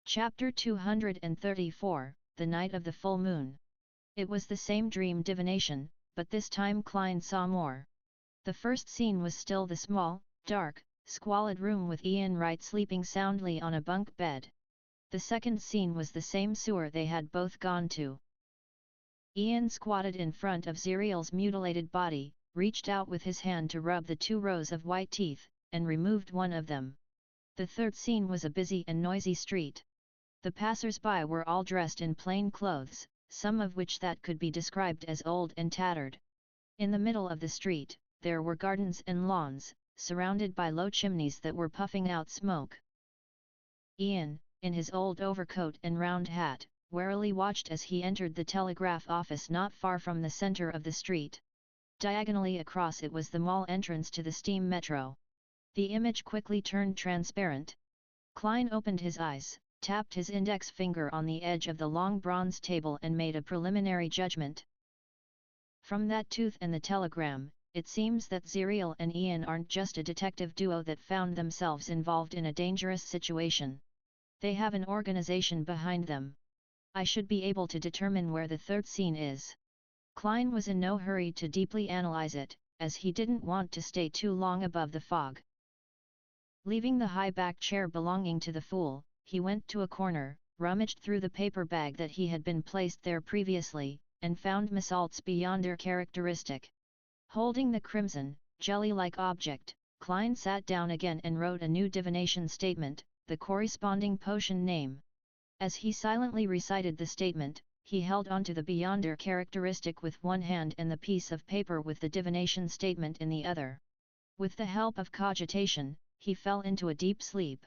Chapter 234, The Night of the Full Moon. It was the same dream divination, but this time Klein saw more. The first scene was still the small, dark, squalid room with Ian Wright sleeping soundly on a bunk bed. The second scene was the same sewer they had both gone to. Ian squatted in front of Ziriel's mutilated body, reached out with his hand to rub the 2 rows of white teeth, and removed one of them. The third scene was a busy and noisy street. The passers-by were all dressed in plain clothes, some of which that could be described as old and tattered. In the middle of the street, there were gardens and lawns, surrounded by low chimneys that were puffing out smoke. Ian, in his old overcoat and round hat, warily watched as he entered the telegraph office not far from the center of the street. Diagonally across it was the mall entrance to the steam metro. The image quickly turned transparent. Klein opened his eyes, tapped his index finger on the edge of the long bronze table and made a preliminary judgment. From that tooth and the telegram, it seems that Ziriel and Ian aren't just a detective duo that found themselves involved in a dangerous situation. They have an organization behind them. I should be able to determine where the third scene is. Klein was in no hurry to deeply analyze it, as he didn't want to stay too long above the fog. Leaving the high-backed chair belonging to the fool, he went to a corner, rummaged through the paper bag that he had been placed there previously, and found Misalt's Beyonder characteristic. Holding the crimson, jelly-like object, Klein sat down again and wrote a new divination statement, the corresponding potion name. As he silently recited the statement, he held onto the Beyonder characteristic with one hand and the piece of paper with the divination statement in the other. With the help of cogitation, he fell into a deep sleep.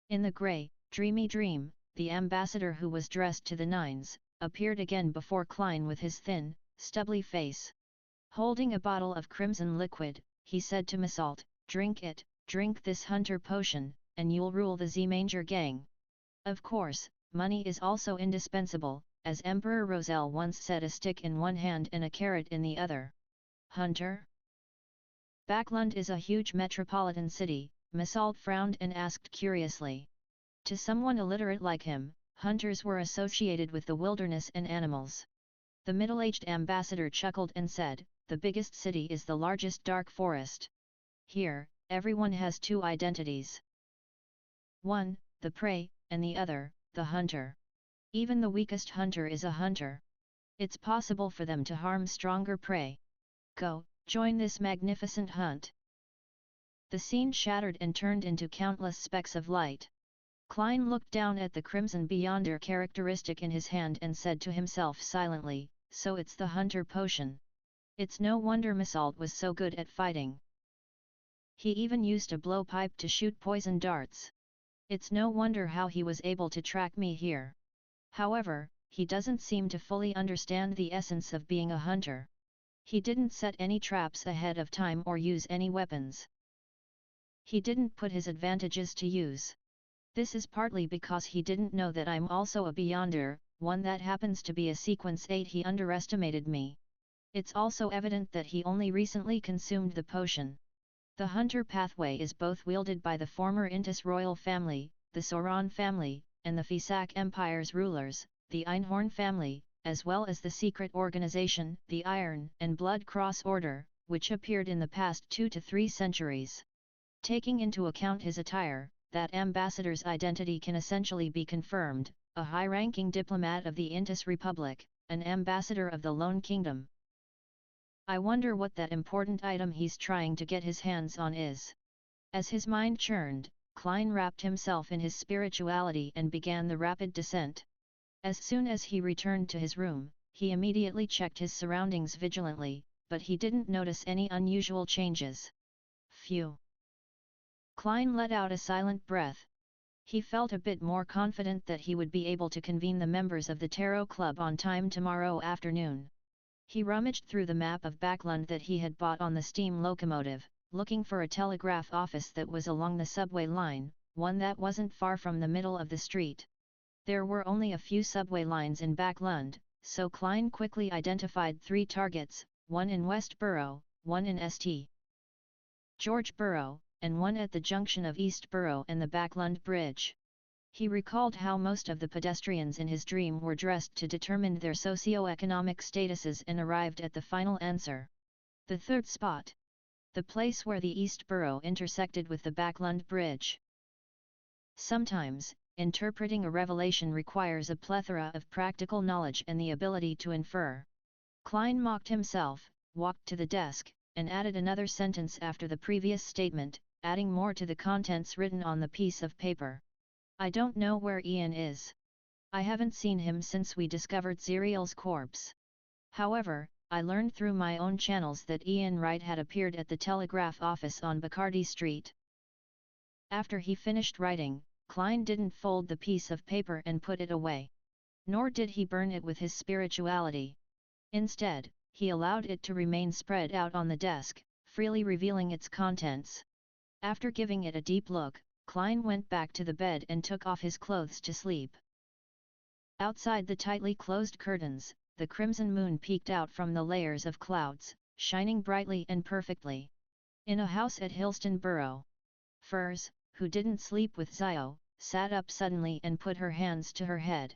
In the grey, dreamy dream, the ambassador who was dressed to the nines, appeared again before Klein with his thin, stubbly face. Holding a bottle of crimson liquid, he said to Misalt, "Drink it, drink this hunter potion, and you'll rule the Z-Manger gang." Of course, money is also indispensable, as Emperor Roselle once said, a stick in one hand and a carrot in the other. Hunter? Backlund is a huge metropolitan city, Misalt frowned and asked curiously. To someone illiterate like him, hunters were associated with the wilderness and animals. The middle-aged ambassador chuckled and said, "The biggest city is the largest dark forest. Here, everyone has 2 identities. One, the prey, and the other, the hunter. Even the weakest hunter is a hunter. It's possible for them to harm stronger prey. Go, join this magnificent hunt." The scene shattered and turned into countless specks of light. Klein looked down at the crimson Beyonder characteristic in his hand and said to himself silently, "So it's the hunter potion. It's no wonder Misalt was so good at fighting. He even used a blowpipe to shoot poison darts. It's no wonder how he was able to track me here. However, he doesn't seem to fully understand the essence of being a hunter. He didn't set any traps ahead of time or use any weapons. He didn't put his advantages to use. This is partly because he didn't know that I'm also a Beyonder, one that happens to be a sequence 8. He underestimated me. It's also evident that he only recently consumed the potion. The hunter pathway is both wielded by the former Intis royal family, the Sauron family, and the Fisak Empire's rulers, the Einhorn family, as well as the secret organization, the Iron and Blood Cross Order, which appeared in the past 2 to 3 centuries. Taking into account his attire, that ambassador's identity can essentially be confirmed, a high-ranking diplomat of the Intis Republic, an ambassador of the Lone Kingdom. I wonder what that important item he's trying to get his hands on is. As his mind churned, Klein wrapped himself in his spirituality and began the rapid descent. As soon as he returned to his room, he immediately checked his surroundings vigilantly, but he didn't notice any unusual changes. Phew! Klein let out a silent breath. He felt a bit more confident that he would be able to convene the members of the Tarot Club on time tomorrow afternoon. He rummaged through the map of Backlund that he had bought on the steam locomotive, looking for a telegraph office that was along the subway line, one that wasn't far from the middle of the street. There were only a few subway lines in Backlund, so Klein quickly identified 3 targets, one in West Borough, one in St. George Borough, and one at the junction of East Borough and the Backlund Bridge. He recalled how most of the pedestrians in his dream were dressed to determine their socio-economic statuses and arrived at the final answer. The third spot. The place where the East Borough intersected with the Backlund Bridge. Sometimes, interpreting a revelation requires a plethora of practical knowledge and the ability to infer. Klein mocked himself, walked to the desk, and added another sentence after the previous statement, adding more to the contents written on the piece of paper. I don't know where Ian is. I haven't seen him since we discovered Zeriel's corpse. However, I learned through my own channels that Ian Wright had appeared at the telegraph office on Bacardi Street. After he finished writing, Klein didn't fold the piece of paper and put it away. Nor did he burn it with his spirituality. Instead, he allowed it to remain spread out on the desk, freely revealing its contents. After giving it a deep look, Klein went back to the bed and took off his clothes to sleep. Outside the tightly closed curtains, the crimson moon peeked out from the layers of clouds, shining brightly and perfectly. In a house at Hillston Borough, Furs, who didn't sleep with Zio, sat up suddenly and put her hands to her head.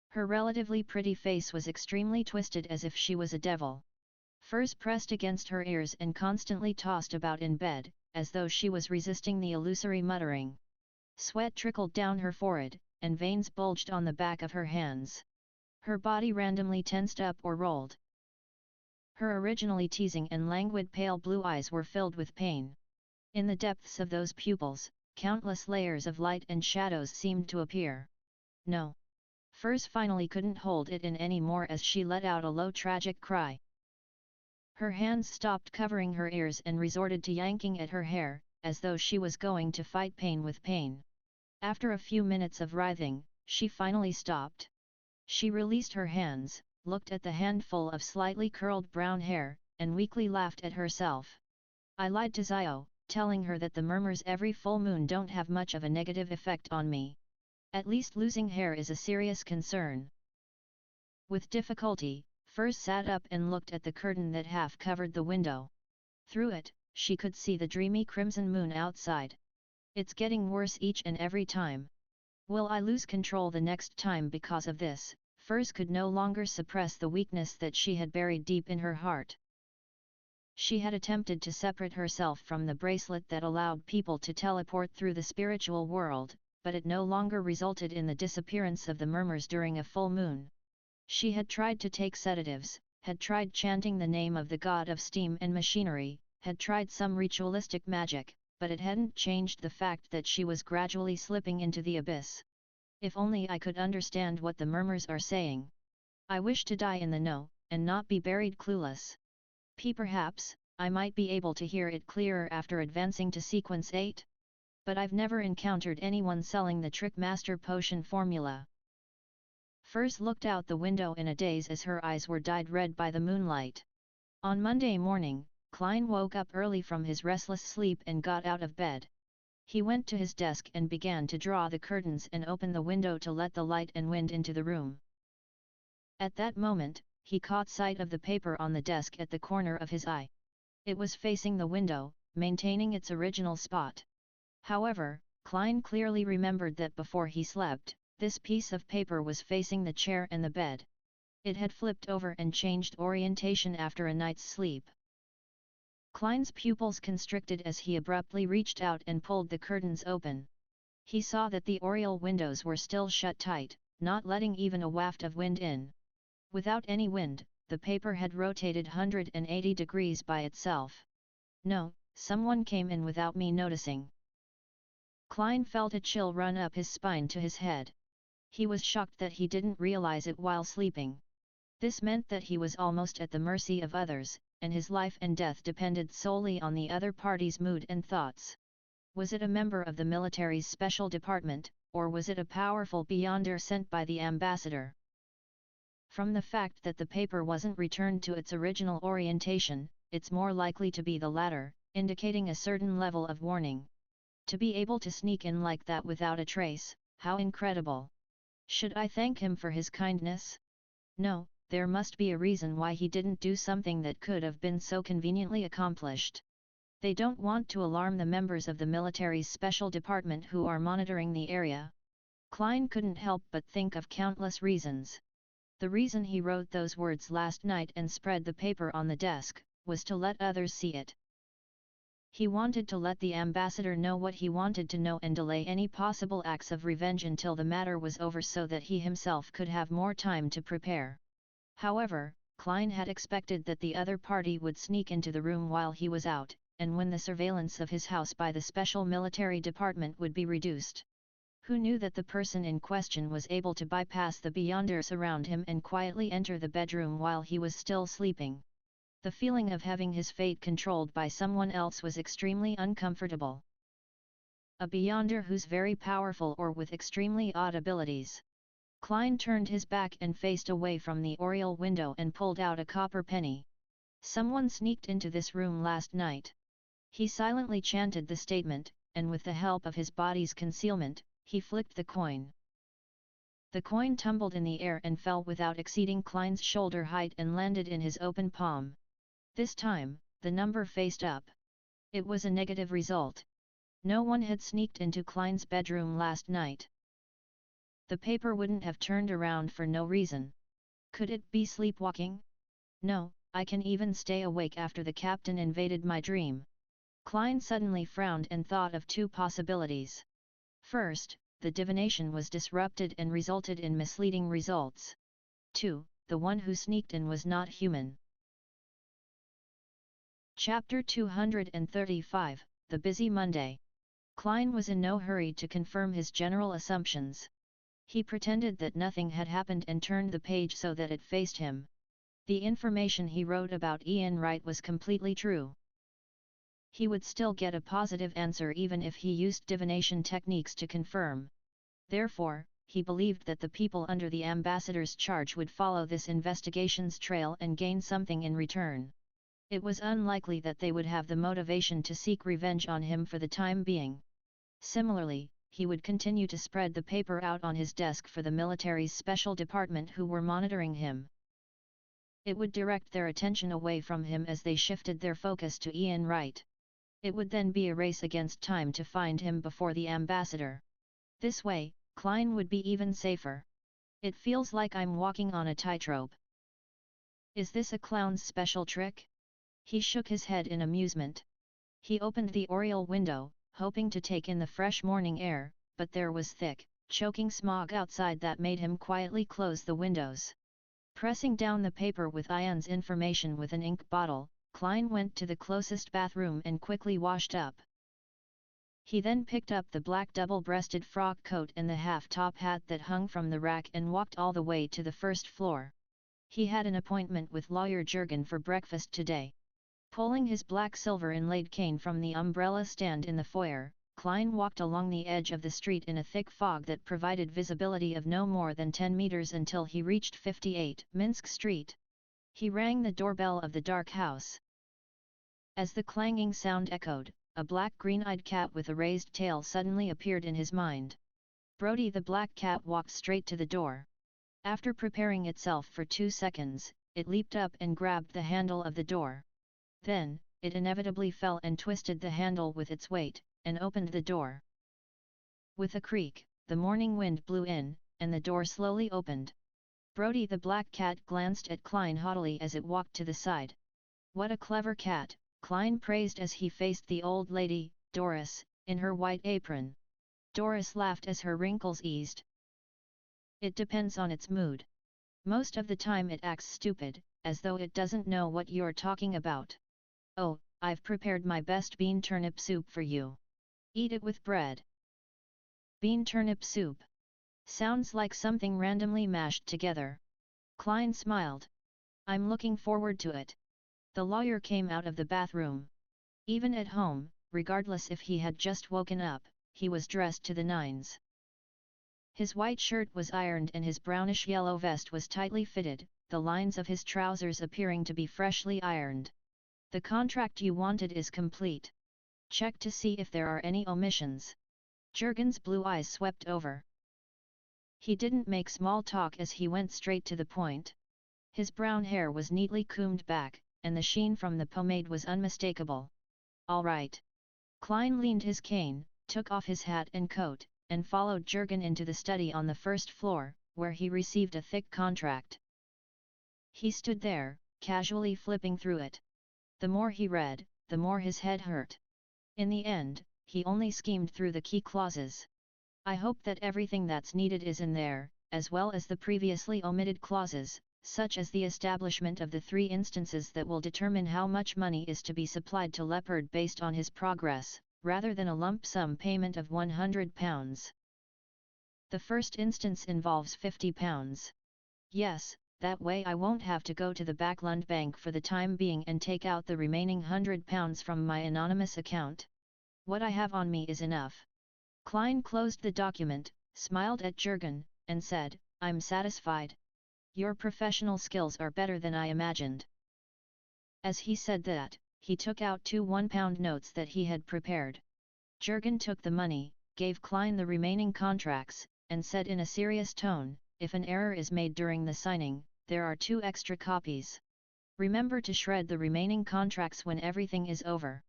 Her relatively pretty face was extremely twisted as if she was a devil. Furs pressed against her ears and constantly tossed about in bed, as though she was resisting the illusory muttering. Sweat trickled down her forehead, and veins bulged on the back of her hands. Her body randomly tensed up or rolled. Her originally teasing and languid pale blue eyes were filled with pain. In the depths of those pupils, countless layers of light and shadows seemed to appear. No. Furs finally couldn't hold it in any more as she let out a low tragic cry. Her hands stopped covering her ears and resorted to yanking at her hair, as though she was going to fight pain with pain. After a few minutes of writhing, she finally stopped. She released her hands, looked at the handful of slightly curled brown hair, and weakly laughed at herself. I lied to Zio, telling her that the murmurs every full moon don't have much of a negative effect on me. At least losing hair is a serious concern. With difficulty, Furs sat up and looked at the curtain that half covered the window. Through it, she could see the dreamy crimson moon outside. It's getting worse each and every time. Will I lose control the next time because of this? Furs could no longer suppress the weakness that she had buried deep in her heart. She had attempted to separate herself from the bracelet that allowed people to teleport through the spiritual world, but it no longer resulted in the disappearance of the murmurs during a full moon. She had tried to take sedatives, had tried chanting the name of the god of steam and machinery, had tried some ritualistic magic, but it hadn't changed the fact that she was gradually slipping into the abyss. If only I could understand what the murmurs are saying. I wish to die in the know, and not be buried clueless. Perhaps, I might be able to hear it clearer after advancing to sequence 8. But I've never encountered anyone selling the Trick Master potion formula. Furs looked out the window in a daze as her eyes were dyed red by the moonlight. On Monday morning, Klein woke up early from his restless sleep and got out of bed. He went to his desk and began to draw the curtains and open the window to let the light and wind into the room. At that moment, he caught sight of the paper on the desk at the corner of his eye. It was facing the window, maintaining its original spot. However, Klein clearly remembered that before he slept, this piece of paper was facing the chair and the bed. It had flipped over and changed orientation after a night's sleep. Klein's pupils constricted as he abruptly reached out and pulled the curtains open. He saw that the oriel windows were still shut tight, not letting even a waft of wind in. Without any wind, the paper had rotated 180 degrees by itself. No, someone came in without me noticing. Klein felt a chill run up his spine to his head. He was shocked that he didn't realize it while sleeping. This meant that he was almost at the mercy of others, and his life and death depended solely on the other party's mood and thoughts. Was it a member of the military's special department, or was it a powerful beyonder sent by the ambassador? From the fact that the paper wasn't returned to its original orientation, it's more likely to be the latter, indicating a certain level of warning. To be able to sneak in like that without a trace, how incredible! Should I thank him for his kindness? No, there must be a reason why he didn't do something that could have been so conveniently accomplished. They don't want to alarm the members of the military's special department who are monitoring the area, Klein couldn't help but think of countless reasons. The reason he wrote those words last night and spread the paper on the desk, was to let others see it. He wanted to let the ambassador know what he wanted to know and delay any possible acts of revenge until the matter was over so that he himself could have more time to prepare. However, Klein had expected that the other party would sneak into the room while he was out, and when the surveillance of his house by the Special Military Department would be reduced. Who knew that the person in question was able to bypass the beyonders around him and quietly enter the bedroom while he was still sleeping? The feeling of having his fate controlled by someone else was extremely uncomfortable. A beyonder who's very powerful or with extremely odd abilities. Klein turned his back and faced away from the oriel window and pulled out a copper penny. Someone sneaked into this room last night. He silently chanted the statement, and with the help of his body's concealment, he flicked the coin. The coin tumbled in the air and fell without exceeding Klein's shoulder height and landed in his open palm. This time, the number faced up. It was a negative result. No one had sneaked into Klein's bedroom last night. The paper wouldn't have turned around for no reason. Could it be sleepwalking? No, I can even stay awake after the captain invaded my dream. Klein suddenly frowned and thought of two possibilities. First, the divination was disrupted and resulted in misleading results. 2. The one who sneaked in was not human. Chapter 235, The Busy Monday. Klein was in no hurry to confirm his general assumptions. He pretended that nothing had happened and turned the page so that it faced him. The information he wrote about Ian Wright was completely true. He would still get a positive answer even if he used divination techniques to confirm. Therefore, he believed that the people under the ambassador's charge would follow this investigation's trail and gain something in return. It was unlikely that they would have the motivation to seek revenge on him for the time being. Similarly, he would continue to spread the paper out on his desk for the military's special department who were monitoring him. It would direct their attention away from him as they shifted their focus to Ian Wright. It would then be a race against time to find him before the ambassador. This way, Klein would be even safer. It feels like I'm walking on a tightrope. Is this a clown's special trick? He shook his head in amusement. He opened the oriel window, hoping to take in the fresh morning air, but there was thick, choking smog outside that made him quietly close the windows. Pressing down the paper with Ian's information with an ink bottle, Klein went to the closest bathroom and quickly washed up. He then picked up the black double-breasted frock coat and the half-top hat that hung from the rack and walked all the way to the first floor. He had an appointment with lawyer Jurgen for breakfast today. Pulling his black silver inlaid cane from the umbrella stand in the foyer, Klein walked along the edge of the street in a thick fog that provided visibility of no more than 10 meters until he reached 58 Minsk Street. He rang the doorbell of the dark house. As the clanging sound echoed, a black green-eyed cat with a raised tail suddenly appeared in his mind. Brody the black cat walked straight to the door. After preparing itself for 2 seconds, it leaped up and grabbed the handle of the door. Then, it inevitably fell and twisted the handle with its weight, and opened the door. With a creak, the morning wind blew in, and the door slowly opened. Brody the black cat glanced at Klein haughtily as it walked to the side. "What a clever cat," Klein praised as he faced the old lady, Doris, in her white apron. Doris laughed as her wrinkles eased. "It depends on its mood. Most of the time it acts stupid, as though it doesn't know what you're talking about. Oh, I've prepared my best bean turnip soup for you. Eat it with bread." Bean turnip soup. Sounds like something randomly mashed together. Klein smiled. "I'm looking forward to it." The lawyer came out of the bathroom. Even at home, regardless if he had just woken up, he was dressed to the nines. His white shirt was ironed and his brownish-yellow vest was tightly fitted, the lines of his trousers appearing to be freshly ironed. "The contract you wanted is complete. Check to see if there are any omissions." Jurgen's blue eyes swept over. He didn't make small talk as he went straight to the point. His brown hair was neatly combed back, and the sheen from the pomade was unmistakable. "All right." Klein leaned his cane, took off his hat and coat, and followed Jurgen into the study on the first floor, where he received a thick contract. He stood there, casually flipping through it. The more he read, the more his head hurt. In the end, he only skimmed through the key clauses. I hope that everything that's needed is in there, as well as the previously omitted clauses, such as the establishment of the 3 instances that will determine how much money is to be supplied to Leopard based on his progress, rather than a lump sum payment of £100. The first instance involves £50. Yes, that way I won't have to go to the Backlund Bank for the time being and take out the remaining £100 from my anonymous account. What I have on me is enough. Klein closed the document, smiled at Jurgen, and said, "I'm satisfied. Your professional skills are better than I imagined." As he said that, he took out 2 £1 notes that he had prepared. Jurgen took the money, gave Klein the remaining contracts, and said in a serious tone, "If an error is made during the signing, there are 2 extra copies. Remember to shred the remaining contracts when everything is over."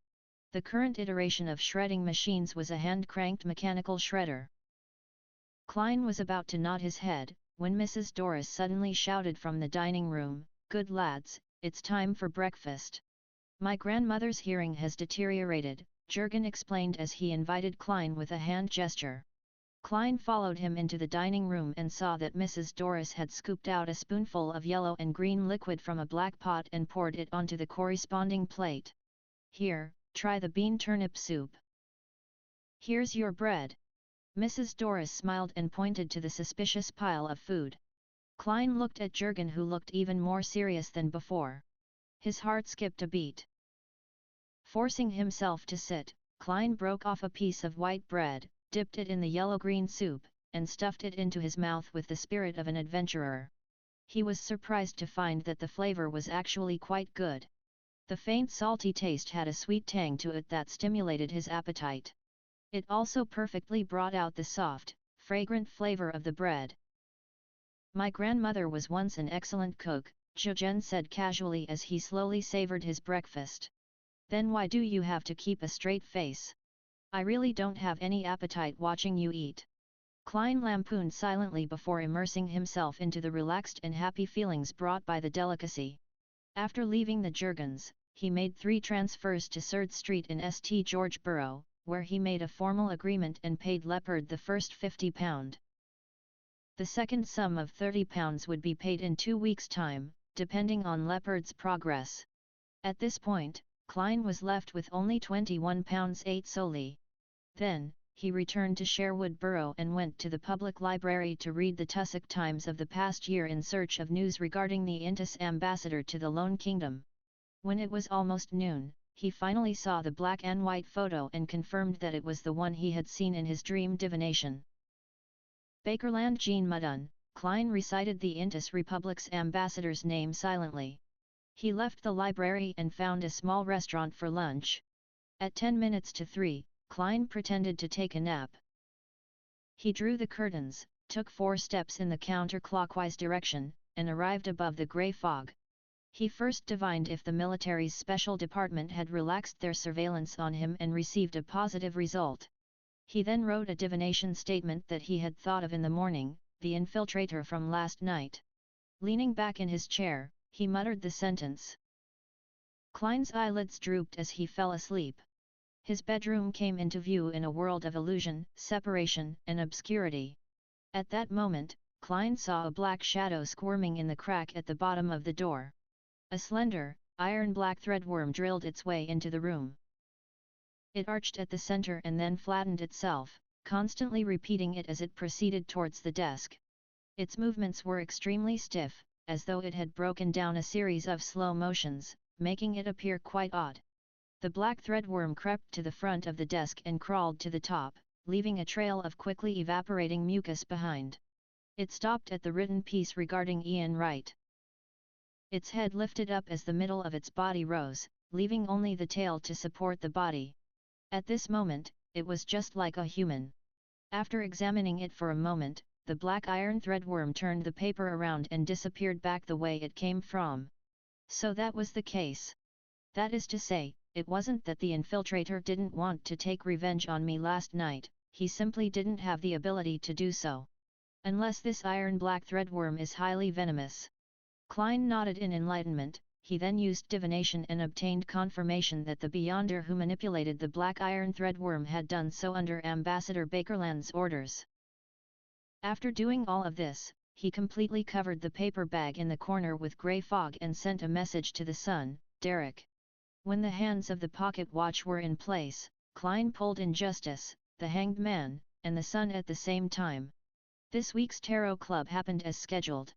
The current iteration of shredding machines was a hand-cranked mechanical shredder. Klein was about to nod his head, when Mrs. Doris suddenly shouted from the dining room, "Good lads, it's time for breakfast." "My grandmother's hearing has deteriorated," Jurgen explained as he invited Klein with a hand gesture. Klein followed him into the dining room and saw that Mrs. Doris had scooped out a spoonful of yellow and green liquid from a black pot and poured it onto the corresponding plate. "Here, try the bean turnip soup. Here's your bread." Mrs. Doris smiled and pointed to the suspicious pile of food. Klein looked at Jurgen, who looked even more serious than before. His heart skipped a beat. Forcing himself to sit, Klein broke off a piece of white bread, dipped it in the yellow-green soup, and stuffed it into his mouth with the spirit of an adventurer. He was surprised to find that the flavor was actually quite good. The faint salty taste had a sweet tang to it that stimulated his appetite. It also perfectly brought out the soft, fragrant flavor of the bread. "My grandmother was once an excellent cook," Jurgen said casually as he slowly savored his breakfast. "Then why do you have to keep a straight face? I really don't have any appetite watching you eat." Klein lampooned silently before immersing himself into the relaxed and happy feelings brought by the delicacy. After leaving the Jurgens, he made 3 transfers to Surd Street in St. George Borough, where he made a formal agreement and paid Leopard the first £50. The second sum of £30 would be paid in 2 weeks' time, depending on Leopard's progress. At this point, Klein was left with only £21.08 solely. Then, he returned to Sherwood Borough and went to the public library to read the Tussock Times of the past year in search of news regarding the Intis ambassador to the Lone Kingdom. When it was almost noon, he finally saw the black and white photo and confirmed that it was the one he had seen in his dream divination. Bakerland Jean Mudun, Klein recited the Intis Republic's ambassador's name silently. He left the library and found a small restaurant for lunch. At 10 minutes to 3, Klein pretended to take a nap. He drew the curtains, took 4 steps in the counterclockwise direction, and arrived above the grey fog. He first divined if the military's special department had relaxed their surveillance on him and received a positive result. He then wrote a divination statement that he had thought of in the morning, the infiltrator from last night. Leaning back in his chair, he muttered the sentence. Klein's eyelids drooped as he fell asleep. His bedroom came into view in a world of illusion, separation, and obscurity. At that moment, Klein saw a black shadow squirming in the crack at the bottom of the door. A slender, iron-black threadworm drilled its way into the room. It arched at the center and then flattened itself, constantly repeating it as it proceeded towards the desk. Its movements were extremely stiff, as though it had broken down a series of slow motions, making it appear quite odd. The black threadworm crept to the front of the desk and crawled to the top, leaving a trail of quickly evaporating mucus behind. It stopped at the written piece regarding Ian Wright. Its head lifted up as the middle of its body rose, leaving only the tail to support the body. At this moment, it was just like a human. After examining it for a moment, the black iron threadworm turned the paper around and disappeared back the way it came from. So that was the case. That is to say, it wasn't that the infiltrator didn't want to take revenge on me last night, he simply didn't have the ability to do so. Unless this iron-black threadworm is highly venomous. Klein nodded in enlightenment. He then used divination and obtained confirmation that the Beyonder who manipulated the black iron threadworm had done so under Ambassador Bakerland's orders. After doing all of this, he completely covered the paper bag in the corner with grey fog and sent a message to the son, Derek. When the hands of the pocket watch were in place, Klein pulled in Justice, the Hanged Man, and the Sun at the same time. This week's Tarot Club happened as scheduled.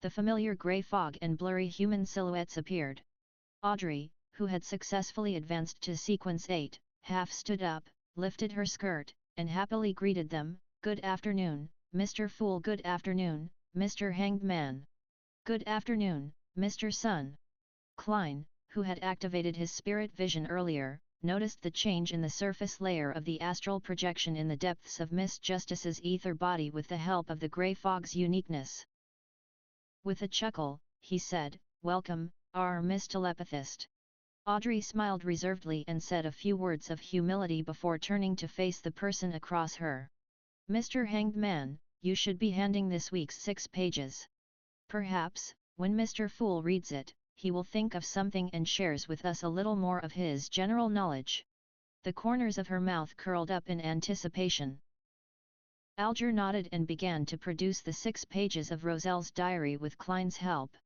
The familiar grey fog and blurry human silhouettes appeared. Audrey, who had successfully advanced to sequence 8, half stood up, lifted her skirt, and happily greeted them. "Good afternoon, Mr. Fool. Good afternoon, Mr. Hanged Man. Good afternoon, Mr. Sun." Klein, who had activated his spirit vision earlier, noticed the change in the surface layer of the astral projection in the depths of Miss Justice's ether body with the help of the grey fog's uniqueness. With a chuckle, he said, "Welcome, our Miss Telepathist." Audrey smiled reservedly and said a few words of humility before turning to face the person across her. "Mr. Hanged Man, you should be handing this week's 6 pages. Perhaps, when Mr. Fool reads it, he will think of something and shares with us a little more of his general knowledge." The corners of her mouth curled up in anticipation. Alger nodded and began to produce the 6 pages of Roselle's diary with Klein's help.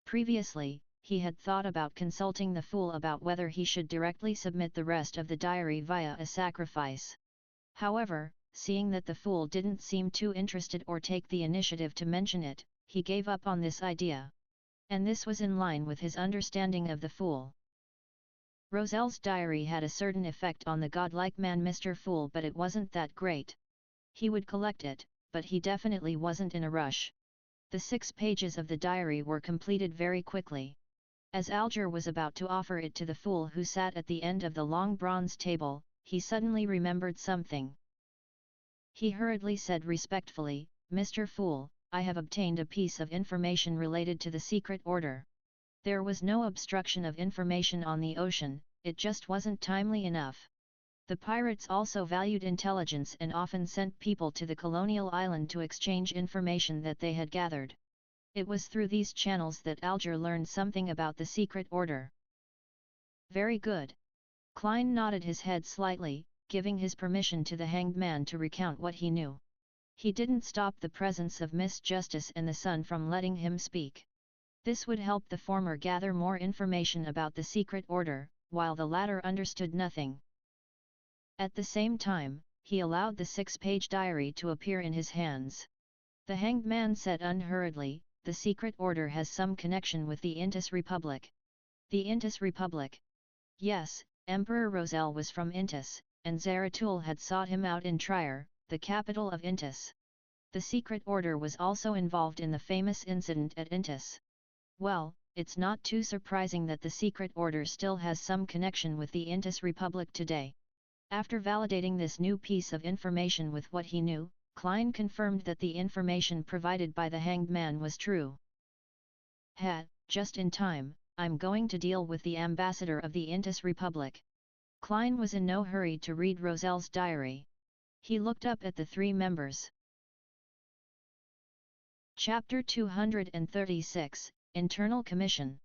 Previously, he had thought about consulting the Fool about whether he should directly submit the rest of the diary via a sacrifice. However, seeing that the Fool didn't seem too interested or take the initiative to mention it, he gave up on this idea. And this was in line with his understanding of the Fool. Roselle's diary had a certain effect on the godlike man Mr. Fool, but it wasn't that great. He would collect it, but he definitely wasn't in a rush. The 6 pages of the diary were completed very quickly. As Alger was about to offer it to the Fool who sat at the end of the long bronze table, he suddenly remembered something. He hurriedly said respectfully, "Mr. Fool, I have obtained a piece of information related to the secret order." There was no obstruction of information on the ocean, it just wasn't timely enough. The pirates also valued intelligence and often sent people to the colonial island to exchange information that they had gathered. It was through these channels that Alger learned something about the secret order. "Very good." Klein nodded his head slightly, giving his permission to the Hanged Man to recount what he knew. He didn't stop the presence of Miss Justice and the Sun from letting him speak. This would help the former gather more information about the secret order, while the latter understood nothing. At the same time, he allowed the 6-page diary to appear in his hands. The Hanged Man said unhurriedly, "The secret order has some connection with the Intis Republic." The Intis Republic? Yes, Emperor Roselle was from Intis, and Zeratul had sought him out in Trier, the capital of Intis. The secret order was also involved in the famous incident at Intis. Well, it's not too surprising that the secret order still has some connection with the Intis Republic today. After validating this new piece of information with what he knew, Klein confirmed that the information provided by the Hanged Man was true. Just in time, I'm going to deal with the ambassador of the Intis Republic." Klein was in no hurry to read Roselle's diary. He looked up at the 3 members. Chapter 236, Internal Commission.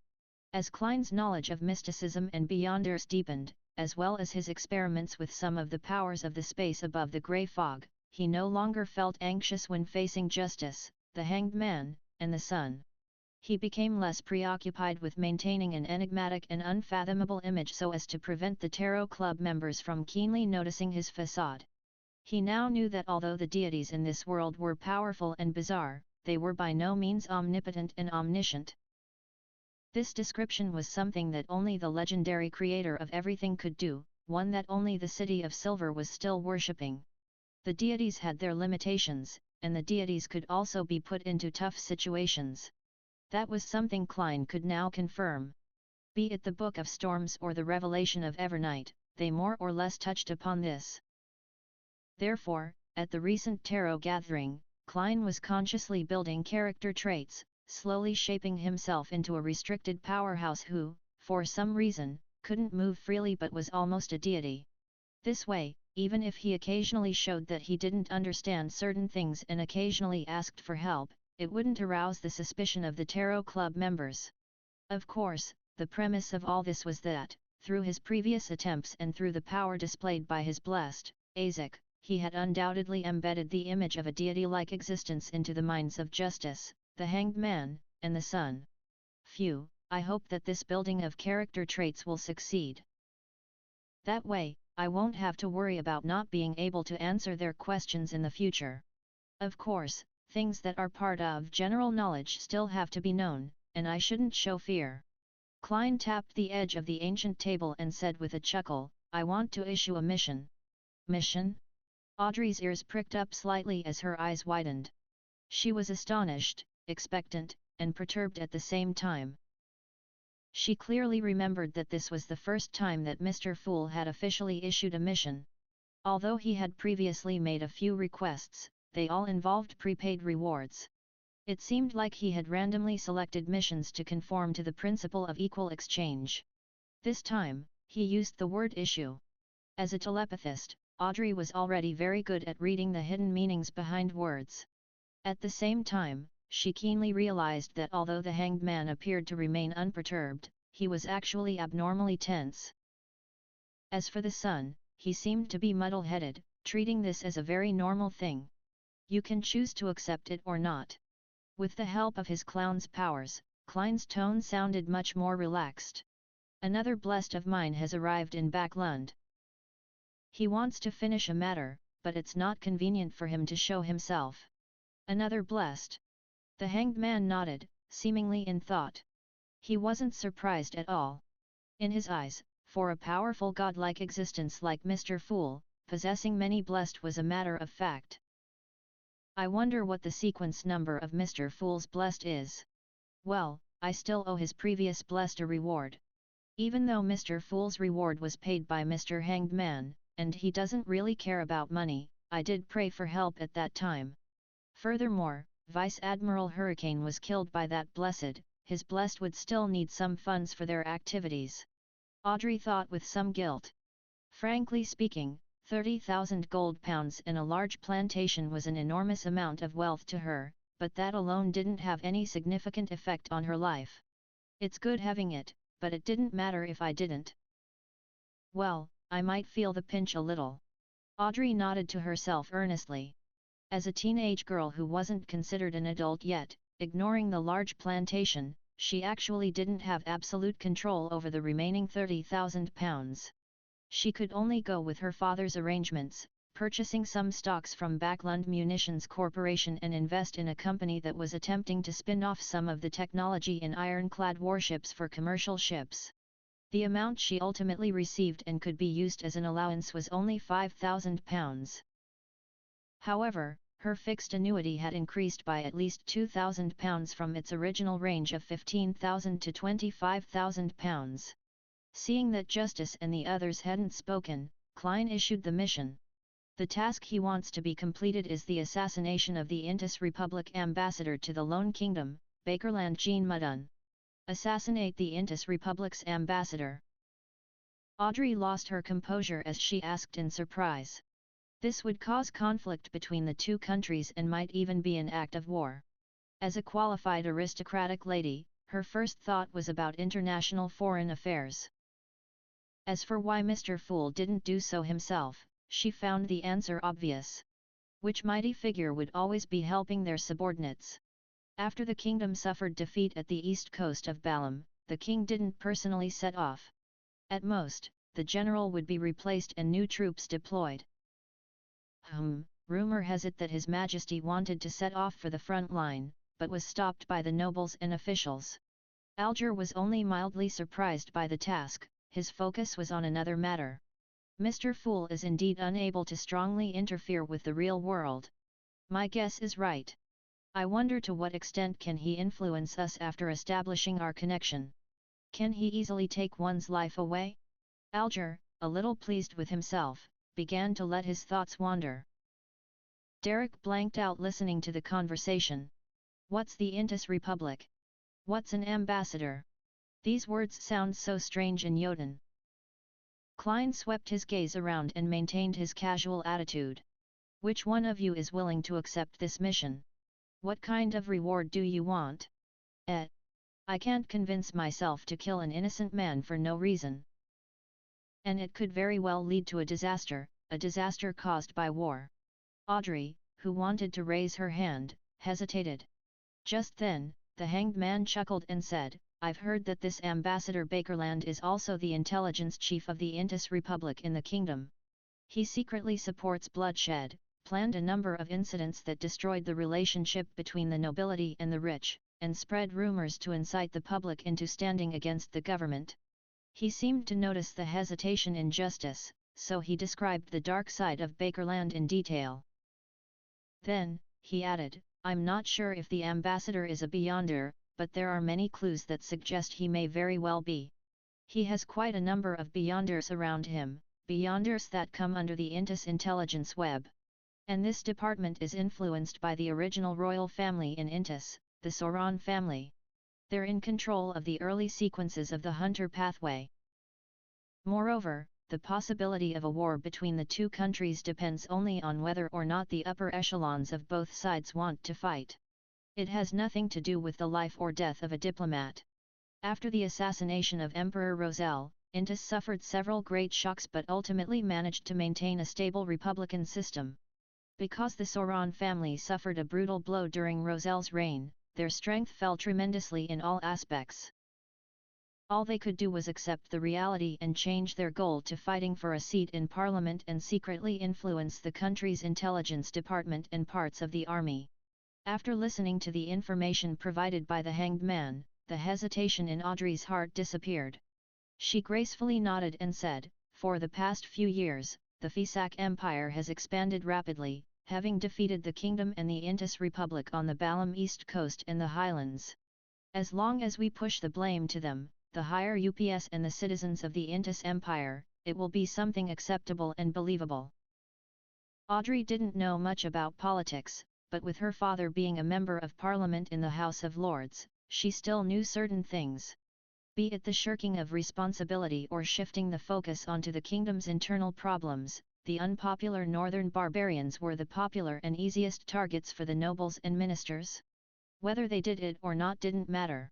As Klein's knowledge of mysticism and Beyonders deepened, as well as his experiments with some of the powers of the space above the grey fog, he no longer felt anxious when facing Justice, the Hanged Man, and the Sun. He became less preoccupied with maintaining an enigmatic and unfathomable image so as to prevent the Tarot Club members from keenly noticing his facade. He now knew that although the deities in this world were powerful and bizarre, they were by no means omnipotent and omniscient. This description was something that only the legendary creator of everything could do, one that only the City of Silver was still worshipping. The deities had their limitations, and the deities could also be put into tough situations. That was something Klein could now confirm. Be it the Book of Storms or the Revelation of Evernight, they more or less touched upon this. Therefore, at the recent tarot gathering, Klein was consciously building character traits, slowly shaping himself into a restricted powerhouse who, for some reason, couldn't move freely but was almost a deity. This way, even if he occasionally showed that he didn't understand certain things and occasionally asked for help, it wouldn't arouse the suspicion of the Tarot Club members. Of course, the premise of all this was that, through his previous attempts and through the power displayed by his blessed Azek, he had undoubtedly embedded the image of a deity-like existence into the minds of Justice, the Hanged Man, and the Sun. Phew, I hope that this building of character traits will succeed. That way, I won't have to worry about not being able to answer their questions in the future. Of course, things that are part of general knowledge still have to be known, and I shouldn't show fear. Klein tapped the edge of the ancient table and said with a chuckle, I want to issue a mission. Mission? Audrey's ears pricked up slightly as her eyes widened. She was astonished, expectant, and perturbed at the same time. She clearly remembered that this was the first time that Mr. Fool had officially issued a mission. Although he had previously made a few requests, they all involved prepaid rewards. It seemed like he had randomly selected missions to conform to the principle of equal exchange. This time, he used the word issue. As a telepathist, Audrey was already very good at reading the hidden meanings behind words. At the same time, she keenly realized that although the Hanged Man appeared to remain unperturbed, he was actually abnormally tense. As for the Sun, he seemed to be muddle-headed, treating this as a very normal thing. You can choose to accept it or not. With the help of his clown's powers, Klein's tone sounded much more relaxed. Another blessed of mine has arrived in Backlund. He wants to finish a matter, but it's not convenient for him to show himself. Another blessed. The Hanged Man nodded, seemingly in thought. He wasn't surprised at all. In his eyes, for a powerful godlike existence like Mr. Fool, possessing many blessed was a matter of fact. I wonder what the sequence number of Mr. Fool's blessed is. Well, I still owe his previous blessed a reward. Even though Mr. Fool's reward was paid by Mr. Hanged Man, and he doesn't really care about money, I did pray for help at that time. Furthermore, Vice Admiral Hurricane was killed by that blessed, his blessed would still need some funds for their activities. Audrey thought with some guilt. Frankly speaking, 30,000 gold pounds in a large plantation was an enormous amount of wealth to her, but that alone didn't have any significant effect on her life. It's good having it, but it didn't matter if I didn't. Well, I might feel the pinch a little. Audrey nodded to herself earnestly. As a teenage girl who wasn't considered an adult yet, ignoring the large plantation, she actually didn't have absolute control over the remaining 30,000 pounds. She could only go with her father's arrangements, purchasing some stocks from Backlund Munitions Corporation and invest in a company that was attempting to spin off some of the technology in ironclad warships for commercial ships. The amount she ultimately received and could be used as an allowance was only 5,000 pounds. However, her fixed annuity had increased by at least 2,000 pounds from its original range of 15,000 to 25,000 pounds. Seeing that Justice and the others hadn't spoken, Klein issued the mission. The task he wants to be completed is the assassination of the Intis Republic ambassador to the Lone Kingdom, Bakerland Jean Mudun. Assassinate the Intis Republic's ambassador. Audrey lost her composure as she asked in surprise. This would cause conflict between the two countries and might even be an act of war. As a qualified aristocratic lady, her first thought was about international foreign affairs. As for why Mr. Fool didn't do so himself, she found the answer obvious. Which mighty figure would always be helping their subordinates? After the kingdom suffered defeat at the east coast of Balam, the king didn't personally set off. At most, the general would be replaced and new troops deployed. Rumor has it that His Majesty wanted to set off for the front line, but was stopped by the nobles and officials. Alger was only mildly surprised by the task, his focus was on another matter. Mr. Fool is indeed unable to strongly interfere with the real world. My guess is right. I wonder to what extent can he influence us after establishing our connection. Can he easily take one's life away? Alger, a little pleased with himself, began to let his thoughts wander. Derek blanked out listening to the conversation. What's the Intis Republic? What's an ambassador? These words sound so strange in Jotun. Klein swept his gaze around and maintained his casual attitude. Which one of you is willing to accept this mission? What kind of reward do you want? I can't convince myself to kill an innocent man for no reason. And it could very well lead to a disaster caused by war. Audrey, who wanted to raise her hand, hesitated. Just then, the hanged man chuckled and said, I've heard that this Ambassador Bakerland is also the intelligence chief of the Intis Republic in the kingdom. He secretly supports bloodshed, planned a number of incidents that destroyed the relationship between the nobility and the rich, and spread rumors to incite the public into standing against the government. He seemed to notice the hesitation in justice, so he described the dark side of Bakerland in detail. Then, he added, I'm not sure if the ambassador is a Beyonder, but there are many clues that suggest he may very well be. He has quite a number of Beyonders around him, Beyonders that come under the Intis intelligence web. And this department is influenced by the original royal family in Intis, the Sauron family. They're in control of the early sequences of the Hunter pathway. Moreover, the possibility of a war between the two countries depends only on whether or not the upper echelons of both sides want to fight. It has nothing to do with the life or death of a diplomat. After the assassination of Emperor Roselle, Intis suffered several great shocks but ultimately managed to maintain a stable republican system. Because the Sauron family suffered a brutal blow during Roselle's reign, their strength fell tremendously in all aspects. All they could do was accept the reality and change their goal to fighting for a seat in parliament and secretly influence the country's intelligence department and parts of the army. After listening to the information provided by the hanged man, the hesitation in Audrey's heart disappeared. She gracefully nodded and said, For the past few years, the Fesak Empire has expanded rapidly, having defeated the kingdom and the Intis Republic on the Balam East Coast and the Highlands. As long as we push the blame to them, the higher UPS and the citizens of the Intis Empire, it will be something acceptable and believable. Audrey didn't know much about politics, but with her father being a member of parliament in the House of Lords, she still knew certain things. Be it the shirking of responsibility or shifting the focus onto the kingdom's internal problems, the unpopular northern barbarians were the popular and easiest targets for the nobles and ministers. Whether they did it or not didn't matter.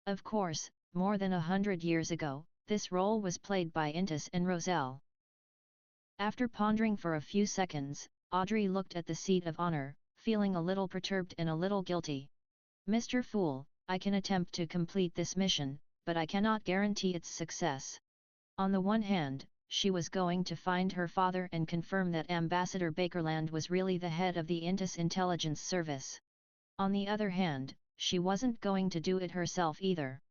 Of course, more than 100 years ago, this role was played by Intis and Roselle. After pondering for a few seconds, Audrey looked at the seat of honor, feeling a little perturbed and a little guilty. Mr. Fool, I can attempt to complete this mission, but I cannot guarantee its success. On the one hand, she was going to find her father and confirm that Ambassador Bakerland was really the head of the Intis intelligence service. On the other hand, she wasn't going to do it herself either.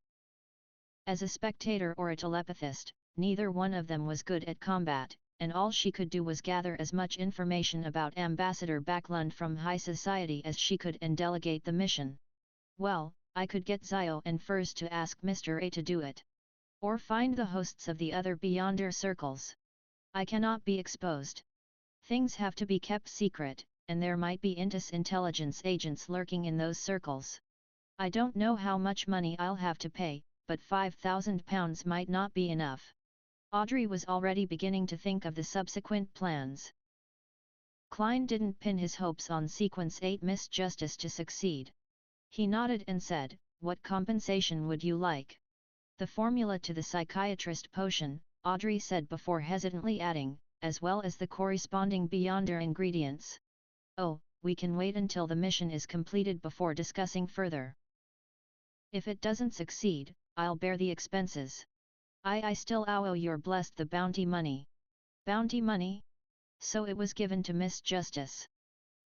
As a spectator or a telepathist, neither one of them was good at combat, and all she could do was gather as much information about Ambassador Bakerland from high society as she could and delegate the mission. Well, I could get Zio and Furs to ask Mr. A to do it. Or find the hosts of the other Beyonder circles. I cannot be exposed. Things have to be kept secret, and there might be Intis intelligence agents lurking in those circles. I don't know how much money I'll have to pay, but £5,000 might not be enough. Audrey was already beginning to think of the subsequent plans. Klein didn't pin his hopes on Sequence 8 Miss Justice to succeed. He nodded and said, What compensation would you like? The formula to the psychiatrist potion, Audrey said before hesitantly adding, as well as the corresponding Beyonder ingredients. Oh, we can wait until the mission is completed before discussing further. If it doesn't succeed, I'll bear the expenses. I still owe your blessed the bounty money. Bounty money? So it was given to Miss Justice.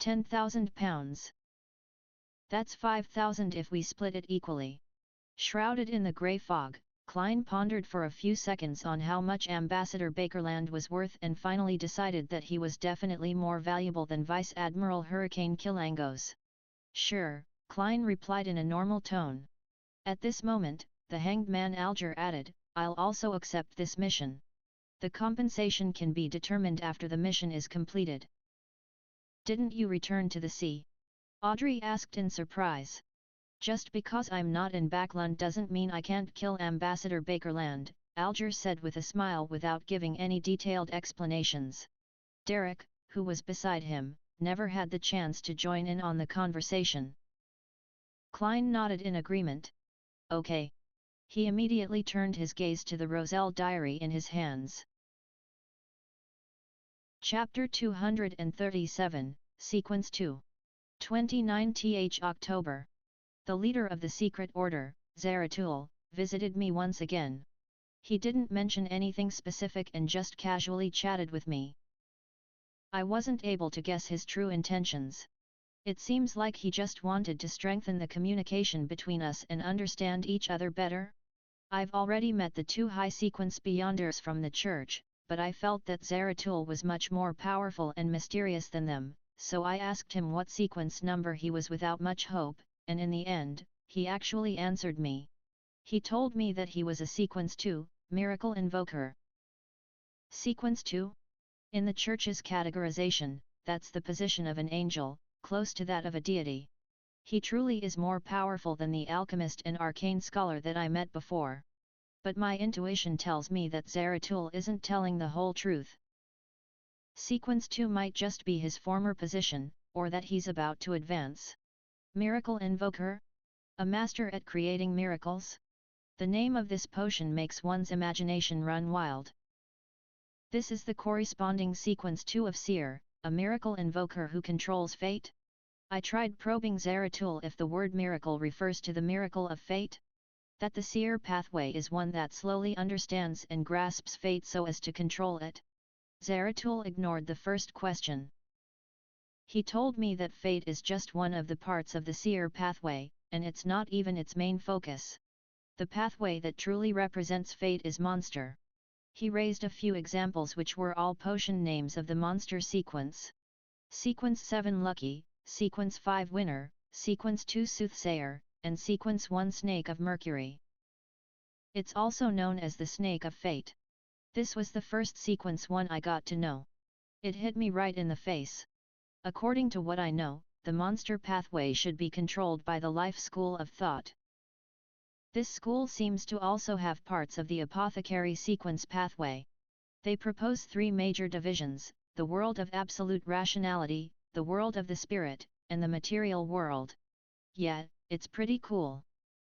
£10,000. That's 5,000 if we split it equally. Shrouded in the grey fog, Klein pondered for a few seconds on how much Ambassador Bakerland was worth and finally decided that he was definitely more valuable than Vice Admiral Hurricane Kilangos. Sure, Klein replied in a normal tone. At this moment, the hanged man Alger added, I'll also accept this mission. The compensation can be determined after the mission is completed. Didn't you return to the sea? Audrey asked in surprise. Just because I'm not in Bakerland doesn't mean I can't kill Ambassador Bakerland, Alger said with a smile without giving any detailed explanations. Derek, who was beside him, never had the chance to join in on the conversation. Klein nodded in agreement. Okay. He immediately turned his gaze to the Roselle diary in his hands. Chapter 237, Sequence 2. 29th October. The leader of the secret order, Zeratul, visited me once again. He didn't mention anything specific and just casually chatted with me. I wasn't able to guess his true intentions. It seems like he just wanted to strengthen the communication between us and understand each other better. I've already met the two high-sequence Beyonders from the church, but I felt that Zeratul was much more powerful and mysterious than them, so I asked him what sequence number he was without much hope, and in the end, he actually answered me. He told me that he was a sequence 2, Miracle Invoker. Sequence 2? In the church's categorization, that's the position of an angel, close to that of a deity. He truly is more powerful than the alchemist and arcane scholar that I met before. But my intuition tells me that Zeratul isn't telling the whole truth. Sequence 2 might just be his former position, or that he's about to advance. Miracle Invoker? A master at creating miracles? The name of this potion makes one's imagination run wild. This is the corresponding sequence 2 of Seer, a miracle invoker who controls fate? I tried probing Zeratul if the word miracle refers to the miracle of fate. That the seer pathway is one that slowly understands and grasps fate so as to control it. Zeratul ignored the first question. He told me that fate is just one of the parts of the seer pathway, and it's not even its main focus. The pathway that truly represents fate is monster. He raised a few examples which were all potion names of the monster sequence. Sequence 7 Lucky, Sequence 5 Winner, Sequence 2 Soothsayer, and Sequence 1 Snake of Mercury. It's also known as the Snake of Fate. This was the first Sequence 1 I got to know. It hit me right in the face. According to what I know, the monster pathway should be controlled by the life school of thought. This school seems to also have parts of the apothecary sequence pathway. They propose 3 major divisions: the world of absolute rationality, the world of the spirit, and the material world. Yeah, it's pretty cool.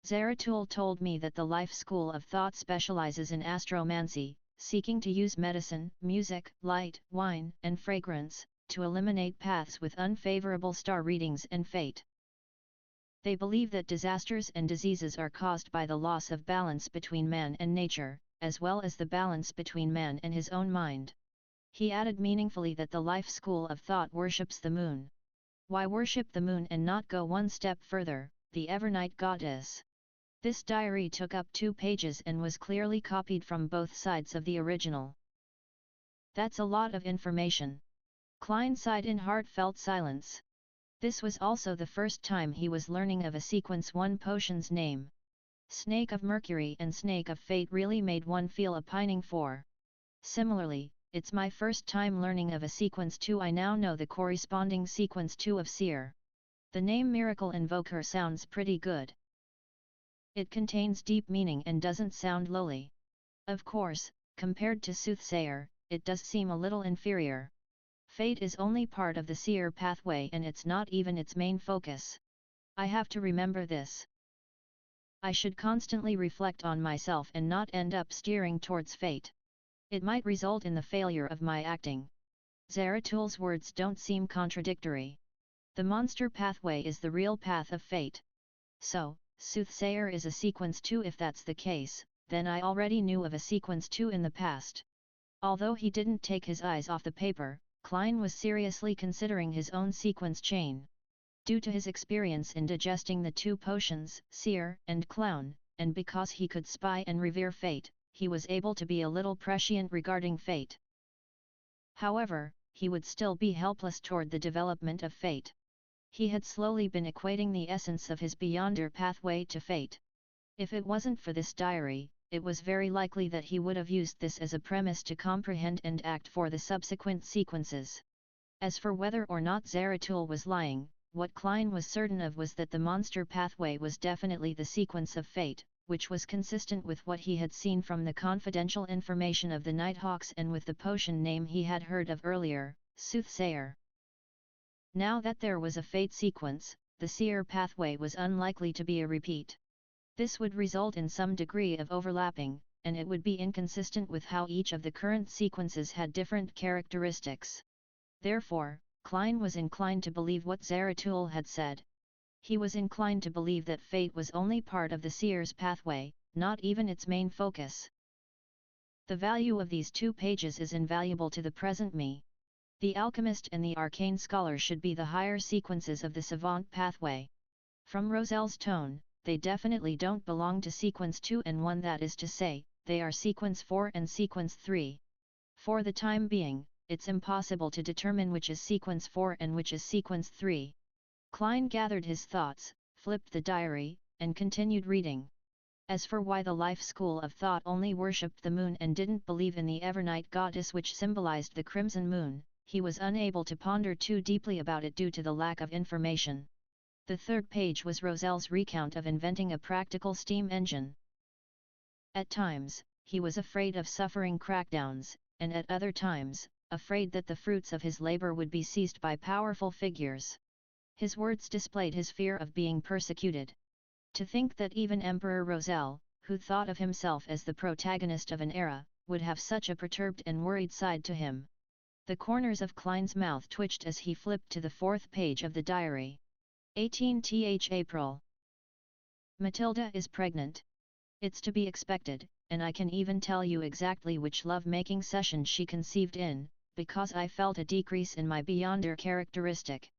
Zeratul told me that the life school of thought specializes in astromancy, seeking to use medicine, music, light, wine, and fragrance, to eliminate paths with unfavorable star readings and fate. They believe that disasters and diseases are caused by the loss of balance between man and nature, as well as the balance between man and his own mind. He added meaningfully that the life school of thought worships the moon. Why worship the moon and not go one step further, the Evernight goddess? This diary took up 2 pages and was clearly copied from both sides of the original. That's a lot of information. Klein sighed in heartfelt silence. This was also the first time he was learning of a Sequence 1 potion's name. Snake of Mercury and Snake of Fate really made one feel a pining for. Similarly, it's my first time learning of a Sequence 2. I now know the corresponding Sequence 2 of Seer. The name Miracle Invoker sounds pretty good. It contains deep meaning and doesn't sound lowly. Of course, compared to Soothsayer, it does seem a little inferior. Fate is only part of the seer pathway and it's not even its main focus. I have to remember this. I should constantly reflect on myself and not end up steering towards fate. It might result in the failure of my acting. Zeratul's words don't seem contradictory. The monster pathway is the real path of fate. So, Soothsayer is a Sequence 2. If that's the case, then I already knew of a Sequence 2 in the past. Although he didn't take his eyes off the paper, Klein was seriously considering his own sequence chain. Due to his experience in digesting the 2 potions, Seer and Clown, and because he could spy and revere fate, he was able to be a little prescient regarding fate. However, he would still be helpless toward the development of fate. He had slowly been equating the essence of his Beyonder pathway to fate. If it wasn't for this diary, it was very likely that he would have used this as a premise to comprehend and act for the subsequent sequences. As for whether or not Zeratul was lying, what Klein was certain of was that the monster pathway was definitely the sequence of fate, which was consistent with what he had seen from the confidential information of the Nighthawks and with the potion name he had heard of earlier, Soothsayer. Now that there was a fate sequence, the seer pathway was unlikely to be a repeat. This would result in some degree of overlapping, and it would be inconsistent with how each of the current sequences had different characteristics. Therefore, Klein was inclined to believe what Zeratul had said. He was inclined to believe that fate was only part of the seer's pathway, not even its main focus. The value of these 2 pages is invaluable to the present me. The alchemist and the arcane scholar should be the higher sequences of the savant pathway. From Roselle's tone, they definitely don't belong to sequence 2 and 1, that is to say, they are sequence 4 and sequence 3. For the time being, it's impossible to determine which is sequence 4 and which is sequence 3. Klein gathered his thoughts, flipped the diary, and continued reading. As for why the life school of thought only worshipped the moon and didn't believe in the Evernight goddess which symbolized the crimson moon, he was unable to ponder too deeply about it due to the lack of information. The 3rd page was Roselle's recount of inventing a practical steam engine. At times, he was afraid of suffering crackdowns, and at other times, afraid that the fruits of his labor would be seized by powerful figures. His words displayed his fear of being persecuted. To think that even Emperor Roselle, who thought of himself as the protagonist of an era, would have such a perturbed and worried side to him. The corners of Klein's mouth twitched as he flipped to the 4th page of the diary. 18th April. Matilda is pregnant. It's to be expected, and I can even tell you exactly which love-making session she conceived in, because I felt a decrease in my Beyonder characteristic.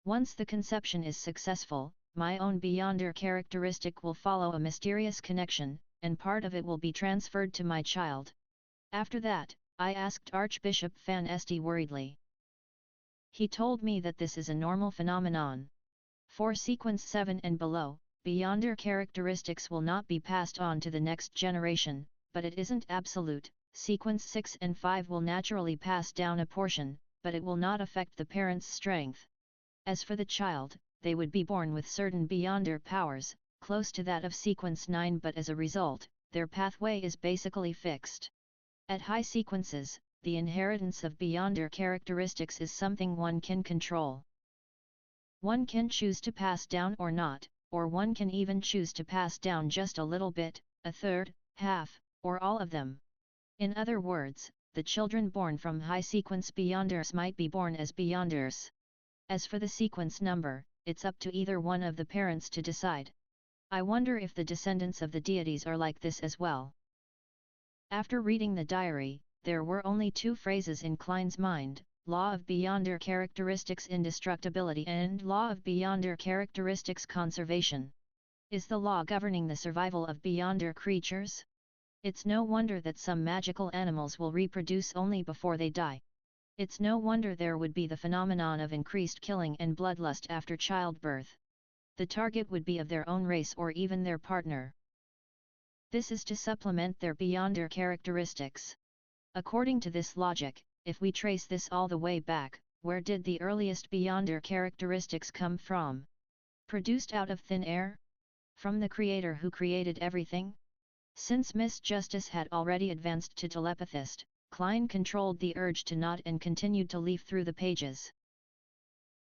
Once the conception is successful, my own Beyonder characteristic will follow a mysterious connection, and part of it will be transferred to my child. After that, I asked Archbishop Van Este worriedly. He told me that this is a normal phenomenon. For sequence 7 and below, Beyonder characteristics will not be passed on to the next generation, but it isn't absolute. Sequence 6 and 5 will naturally pass down a portion, but it will not affect the parent's strength. As for the child, they would be born with certain Beyonder powers, close to that of sequence 9, but as a result, their pathway is basically fixed. At high sequences, the inheritance of Beyonder characteristics is something one can control. One can choose to pass down or not, or one can even choose to pass down just a little bit, a third, half, or all of them. In other words, the children born from high sequence Beyonders might be born as Beyonders. As for the sequence number, it's up to either one of the parents to decide. I wonder if the descendants of the deities are like this as well. After reading the diary, there were only 2 phrases in Klein's mind: Law of Beyonder Characteristics Indestructibility and Law of Beyonder Characteristics Conservation. Is the law governing the survival of Beyonder creatures? It's no wonder that some magical animals will reproduce only before they die. It's no wonder there would be the phenomenon of increased killing and bloodlust after childbirth. The target would be of their own race or even their partner. This is to supplement their Beyonder characteristics. According to this logic, if we trace this all the way back, where did the earliest Beyonder characteristics come from? Produced out of thin air? From the Creator who created everything? Since Miss Justice had already advanced to telepathist, Klein controlled the urge to nod and continued to leaf through the pages.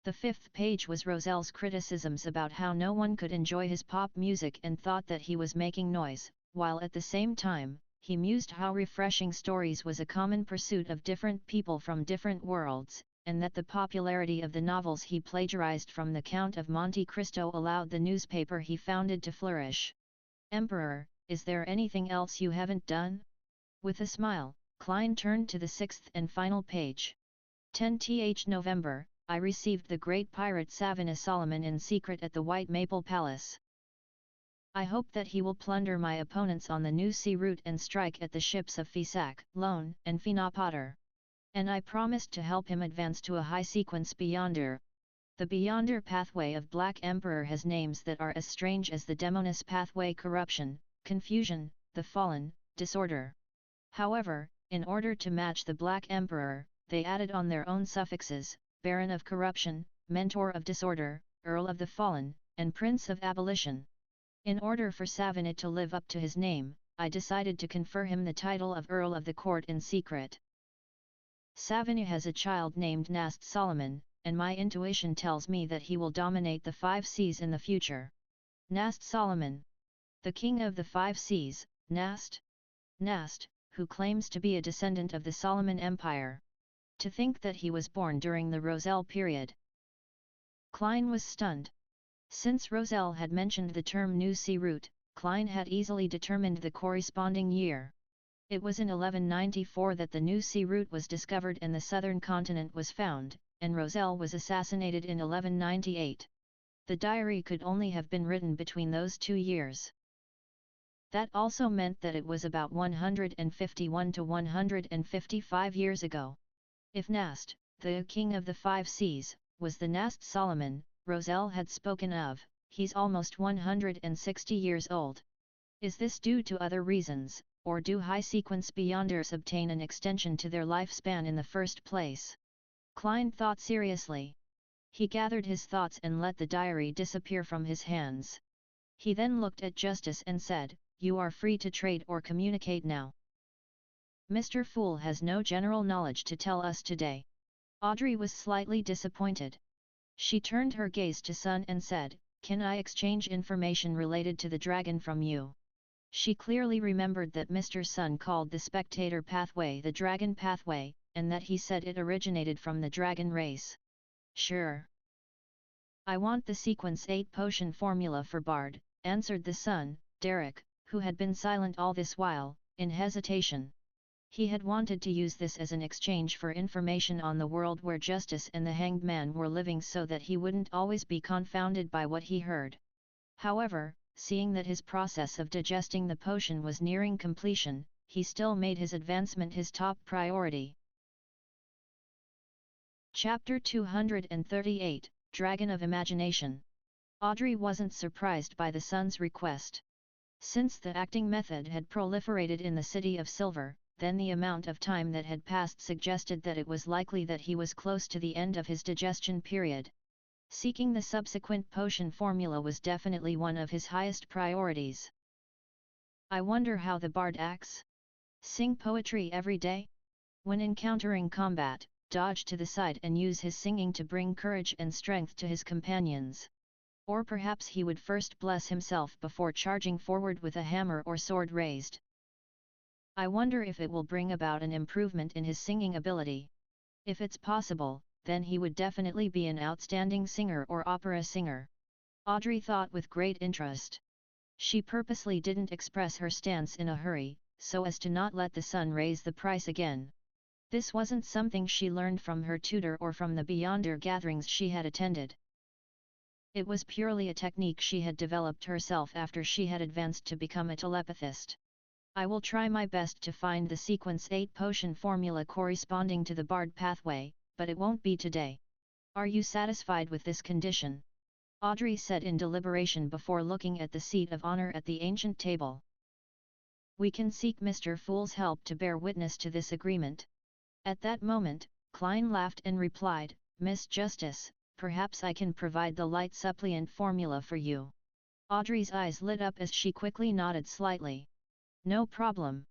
The 5th page was Roselle's criticisms about how no one could enjoy his pop music and thought that he was making noise, while at the same time, he mused how refreshing stories was a common pursuit of different people from different worlds, and that the popularity of the novels he plagiarized from the Count of Monte Cristo allowed the newspaper he founded to flourish. Emperor, is there anything else you haven't done? With a smile, Klein turned to the 6th and final page. 10th November, I received the great pirate Savannah Solomon in secret at the White Maple Palace. I hope that he will plunder my opponents on the new sea route and strike at the ships of Fisak, Lone, and Finapotter. And I promised to help him advance to a high sequence Beyonder. The Beyonder pathway of Black Emperor has names that are as strange as the Demoness pathway: corruption, confusion, the fallen, disorder. However, in order to match the Black Emperor, they added on their own suffixes: Baron of Corruption, Mentor of Disorder, Earl of the Fallen, and Prince of Abolition. In order for Savinit to live up to his name, I decided to confer him the title of Earl of the Court in secret. Savinit has a child named Nast Solomon, and my intuition tells me that he will dominate the 5 seas in the future. Nast Solomon. The king of the 5 seas, Nast? Nast, who claims to be a descendant of the Solomon Empire. To think that he was born during the Roselle period. Klein was stunned. Since Roselle had mentioned the term New Sea Route, Klein had easily determined the corresponding year. It was in 1194 that the New Sea Route was discovered and the southern continent was found, and Roselle was assassinated in 1198. The diary could only have been written between those 2 years. That also meant that it was about 151 to 155 years ago. If Nast, the king of the 5 seas, was the Nast Solomon Roselle had spoken of, he's almost 160 years old. Is this due to other reasons, or do high-sequence Beyonders obtain an extension to their lifespan in the first place? Klein thought seriously. He gathered his thoughts and let the diary disappear from his hands. He then looked at Justice and said, "You are free to trade or communicate now." Mr. Fool has no general knowledge to tell us today. Audrey was slightly disappointed. She turned her gaze to Sun and said, "Can I exchange information related to the dragon from you?" She clearly remembered that Mr. Sun called the spectator pathway the dragon pathway, and that he said it originated from the dragon race. "Sure. I want the sequence 8 potion formula for Bard," answered the Sun, Derek, who had been silent all this while, in hesitation. He had wanted to use this as an exchange for information on the world where Justice and the Hanged Man were living so that he wouldn't always be confounded by what he heard. However, seeing that his process of digesting the potion was nearing completion, he still made his advancement his top priority. Chapter 238, Dragon of Imagination. Audrey wasn't surprised by the Sun's request. Since the acting method had proliferated in the City of Silver, then the amount of time that had passed suggested that it was likely that he was close to the end of his digestion period. Seeking the subsequent potion formula was definitely one of his highest priorities. I wonder how the bard acts? Sing poetry every day? When encountering combat, dodge to the side and use his singing to bring courage and strength to his companions. Or perhaps he would first bless himself before charging forward with a hammer or sword raised. I wonder if it will bring about an improvement in his singing ability. If it's possible, then he would definitely be an outstanding singer or opera singer. Audrey thought with great interest. She purposely didn't express her stance in a hurry, so as to not let the Sun raise the price again. This wasn't something she learned from her tutor or from the Beyonder gatherings she had attended. It was purely a technique she had developed herself after she had advanced to become a telepathist. I will try my best to find the sequence 8 potion formula corresponding to the Bard pathway, but it won't be today. Are you satisfied with this condition? Audrey said in deliberation before looking at the seat of honor at the ancient table. We can seek Mr. Fool's help to bear witness to this agreement. At that moment, Klein laughed and replied, Miss Justice, perhaps I can provide the light suppliant formula for you. Audrey's eyes lit up as she quickly nodded slightly. No problem.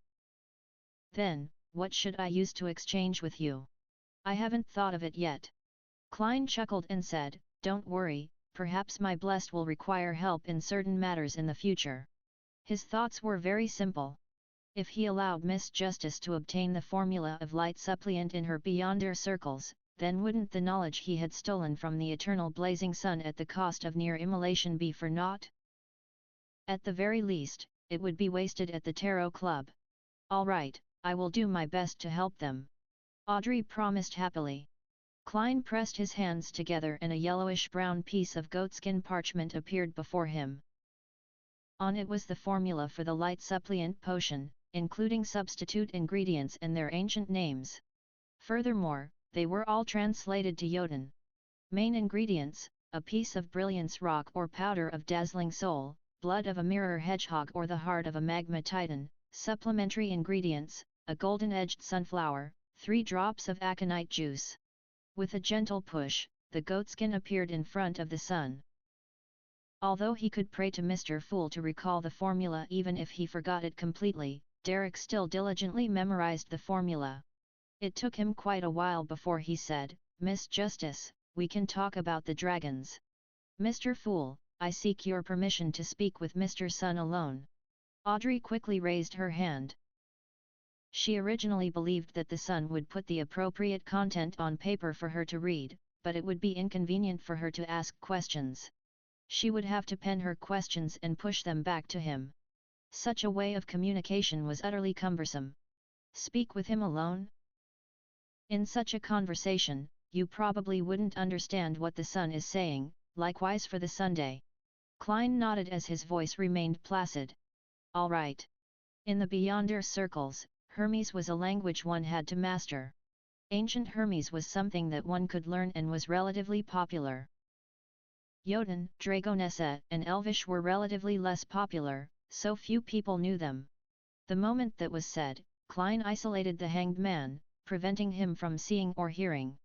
Then, what should I use to exchange with you? I haven't thought of it yet. Klein chuckled and said, Don't worry, perhaps my blessed will require help in certain matters in the future. His thoughts were very simple. If he allowed Miss Justice to obtain the formula of light suppliant in her Beyonder circles, then wouldn't the knowledge he had stolen from the eternal blazing sun at the cost of near immolation be for naught? At the very least, it would be wasted at the Tarot Club. All right, I will do my best to help them. Audrey promised happily. Klein pressed his hands together and a yellowish-brown piece of goatskin parchment appeared before him. On it was the formula for the light suppliant potion, including substitute ingredients and their ancient names. Furthermore, they were all translated to Jotun. Main ingredients: a piece of brilliance rock or powder of dazzling soul, blood of a mirror hedgehog or the heart of a magma titan. Supplementary ingredients: a golden-edged sunflower, 3 drops of aconite juice. With a gentle push, the goatskin appeared in front of the Sun. Although he could pray to Mr. Fool to recall the formula even if he forgot it completely, Derek still diligently memorized the formula. It took him quite a while before he said, "Miss Justice, we can talk about the dragons." "Mr. Fool, I seek your permission to speak with Mr. Sun alone." Audrey quickly raised her hand. She originally believed that the Sun would put the appropriate content on paper for her to read, but it would be inconvenient for her to ask questions. She would have to pen her questions and push them back to him. Such a way of communication was utterly cumbersome. Speak with him alone? In such a conversation, you probably wouldn't understand what the Sun is saying, likewise for the Sunday. Klein nodded as his voice remained placid. All right. In the Beyonder circles, Hermes was a language one had to master. Ancient Hermes was something that one could learn and was relatively popular. Jotun, Dragonessa, and Elvish were relatively less popular, so few people knew them. The moment that was said, Klein isolated the hanged man, preventing him from seeing or hearing.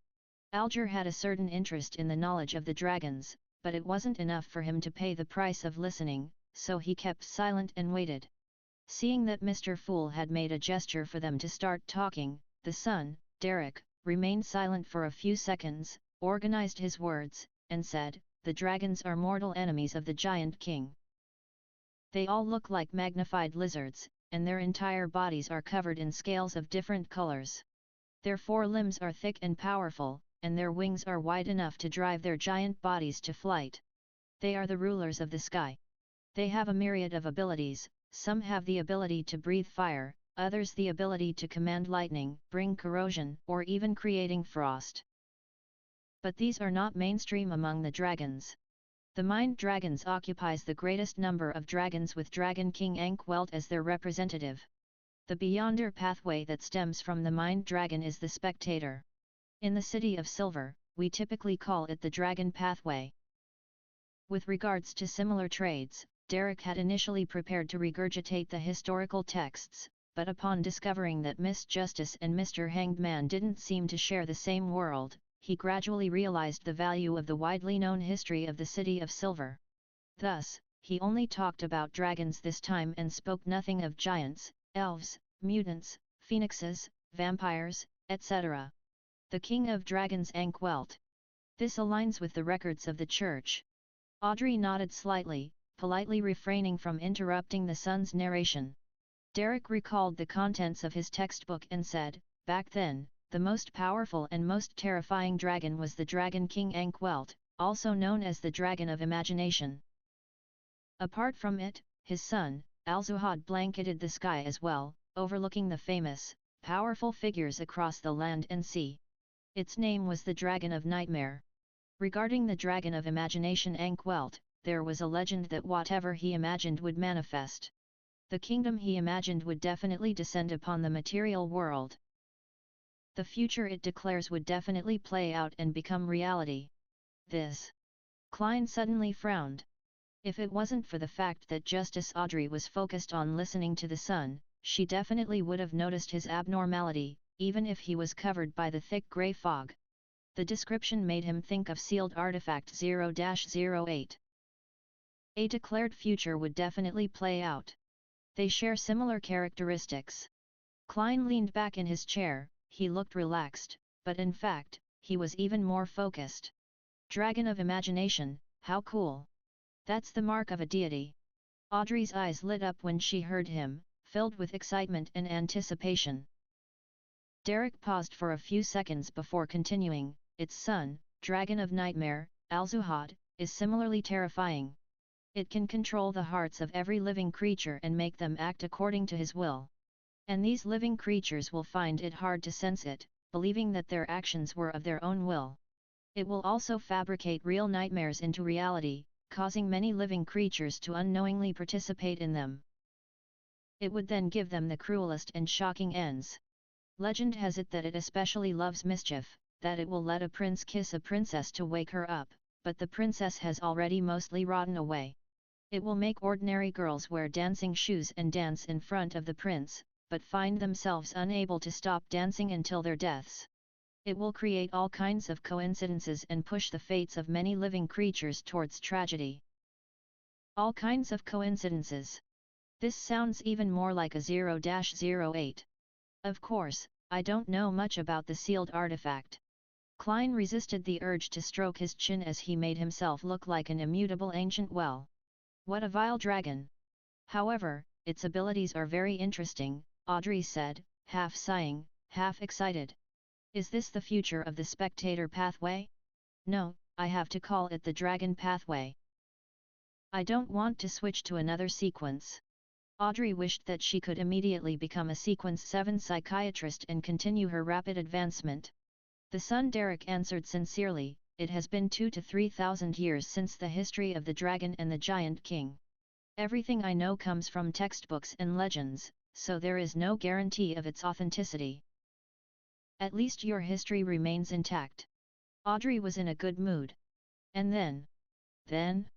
Alger had a certain interest in the knowledge of the dragons, but it wasn't enough for him to pay the price of listening, so he kept silent and waited. Seeing that Mr. Fool had made a gesture for them to start talking, the Sun, Derek, remained silent for a few seconds, organized his words, and said, "The dragons are mortal enemies of the Giant King. They all look like magnified lizards, and their entire bodies are covered in scales of different colors. Their forelimbs are thick and powerful, and their wings are wide enough to drive their giant bodies to flight. They are the rulers of the sky. They have a myriad of abilities, some have the ability to breathe fire, others the ability to command lightning, bring corrosion, or even creating frost. But these are not mainstream among the dragons. The Mind Dragons occupies the greatest number of dragons with Dragon King Ankwelt as their representative. The Beyonder pathway that stems from the Mind Dragon is the Spectator. In the City of Silver, we typically call it the Dragon Pathway. With regards to similar trades, Derek had initially prepared to regurgitate the historical texts, but upon discovering that Miss Justice and Mr. Hanged Man didn't seem to share the same world, he gradually realized the value of the widely known history of the City of Silver. Thus, he only talked about dragons this time and spoke nothing of giants, elves, mutants, phoenixes, vampires, etc. The King of Dragons Ankwelt. This aligns with the records of the Church. Audrey nodded slightly, politely refraining from interrupting the Sun's narration. Derek recalled the contents of his textbook and said, "Back then, the most powerful and most terrifying dragon was the Dragon King Ankwelt, also known as the Dragon of Imagination. Apart from it, his son, Alzuhad blanketed the sky as well, overlooking the famous, powerful figures across the land and sea. Its name was the Dragon of Nightmare. Regarding the Dragon of Imagination Ankwelt, there was a legend that whatever he imagined would manifest. The kingdom he imagined would definitely descend upon the material world. The future it declares would definitely play out and become reality. This." Klein suddenly frowned. If it wasn't for the fact that Justice Audrey was focused on listening to the Sun, she definitely would have noticed his abnormality, even if he was covered by the thick grey fog. The description made him think of sealed artifact 0-08. A declared future would definitely play out. They share similar characteristics. Klein leaned back in his chair, he looked relaxed, but in fact, he was even more focused. Dragon of Imagination, how cool! That's the mark of a deity. Audrey's eyes lit up when she heard him, filled with excitement and anticipation. Derek paused for a few seconds before continuing, "Its son, Dragon of Nightmare, Alzuhad, is similarly terrifying. It can control the hearts of every living creature and make them act according to his will. And these living creatures will find it hard to sense it, believing that their actions were of their own will. It will also fabricate real nightmares into reality, causing many living creatures to unknowingly participate in them. It would then give them the cruelest and shocking ends. Legend has it that it especially loves mischief, that it will let a prince kiss a princess to wake her up, but the princess has already mostly rotten away. It will make ordinary girls wear dancing shoes and dance in front of the prince, but find themselves unable to stop dancing until their deaths. It will create all kinds of coincidences and push the fates of many living creatures towards tragedy. All kinds of coincidences. This sounds even more like a 0-08. Of course, I don't know much about the sealed artifact. Klein resisted the urge to stroke his chin as he made himself look like an immutable ancient well. What a vile dragon! However, its abilities are very interesting, Audrey said, half sighing, half excited. Is this the future of the spectator pathway? No, I have to call it the dragon pathway. I don't want to switch to another sequence. Audrey wished that she could immediately become a Sequence 7 psychiatrist and continue her rapid advancement. The son Derek answered sincerely, it has been 2,000 to 3,000 years since the history of the dragon and the giant king. Everything I know comes from textbooks and legends, so there is no guarantee of its authenticity. At least your history remains intact. Audrey was in a good mood. And then?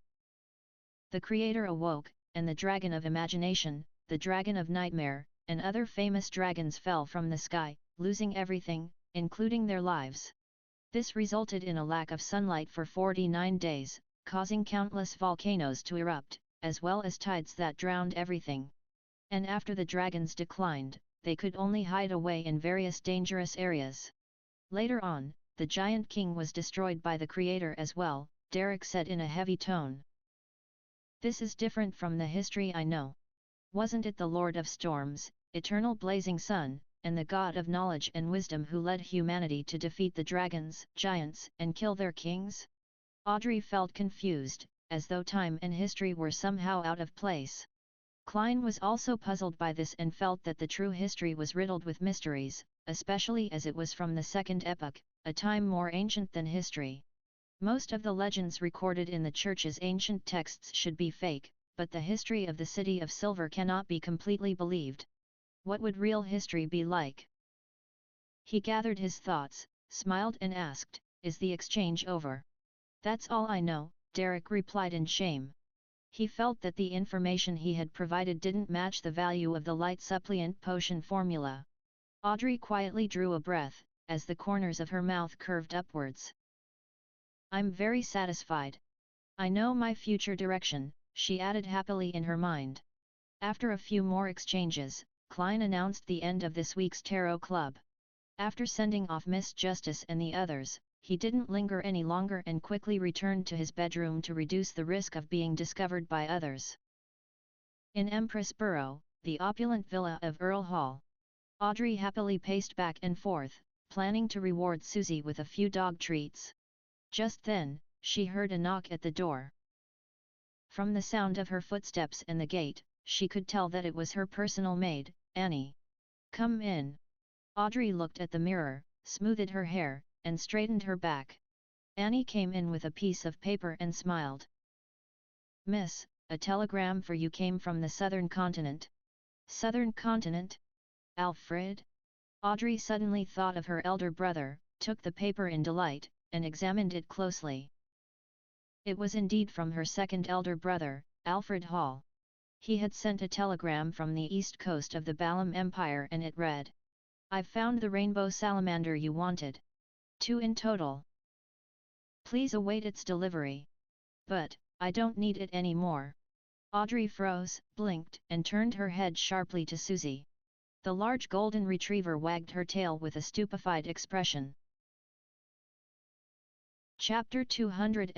The creator awoke, and the dragon of imagination, the dragon of nightmare, and other famous dragons fell from the sky, losing everything, including their lives. This resulted in a lack of sunlight for 49 days, causing countless volcanoes to erupt, as well as tides that drowned everything. And after the dragons declined, they could only hide away in various dangerous areas. Later on, the giant king was destroyed by the creator as well, Derek said in a heavy tone. This is different from the history I know. Wasn't it the Lord of Storms, eternal blazing sun, and the God of knowledge and wisdom who led humanity to defeat the dragons, giants, and kill their kings? Audrey felt confused, as though time and history were somehow out of place. Klein was also puzzled by this and felt that the true history was riddled with mysteries, especially as it was from the Second Epoch, a time more ancient than history. Most of the legends recorded in the church's ancient texts should be fake, but the history of the City of Silver cannot be completely believed. What would real history be like? He gathered his thoughts, smiled and asked, "Is the exchange over?" "That's all I know," Derek replied in shame. He felt that the information he had provided didn't match the value of the light supplement potion formula. Audrey quietly drew a breath, as the corners of her mouth curved upwards. "I'm very satisfied. I know my future direction," she added happily in her mind. After a few more exchanges, Klein announced the end of this week's Tarot Club. After sending off Miss Justice and the others, he didn't linger any longer and quickly returned to his bedroom to reduce the risk of being discovered by others. In Empress Borough, the opulent villa of Earl Hall, Audrey happily paced back and forth, planning to reward Susie with a few dog treats. Just then, she heard a knock at the door. From the sound of her footsteps and the gate, she could tell that it was her personal maid, Annie. "Come in." Audrey looked at the mirror, smoothed her hair, and straightened her back. Annie came in with a piece of paper and smiled. "Miss, a telegram for you came from the southern continent." "Southern continent? Alfred?" Audrey suddenly thought of her elder brother, took the paper in delight, and examined it closely. It was indeed from her second elder brother, Alfred Hall. He had sent a telegram from the east coast of the Balam Empire and it read, "I've found the rainbow salamander you wanted. 2 in total. Please await its delivery. But, I don't need it anymore." Audrey froze, blinked, and turned her head sharply to Susie. The large golden retriever wagged her tail with a stupefied expression. Chapter 200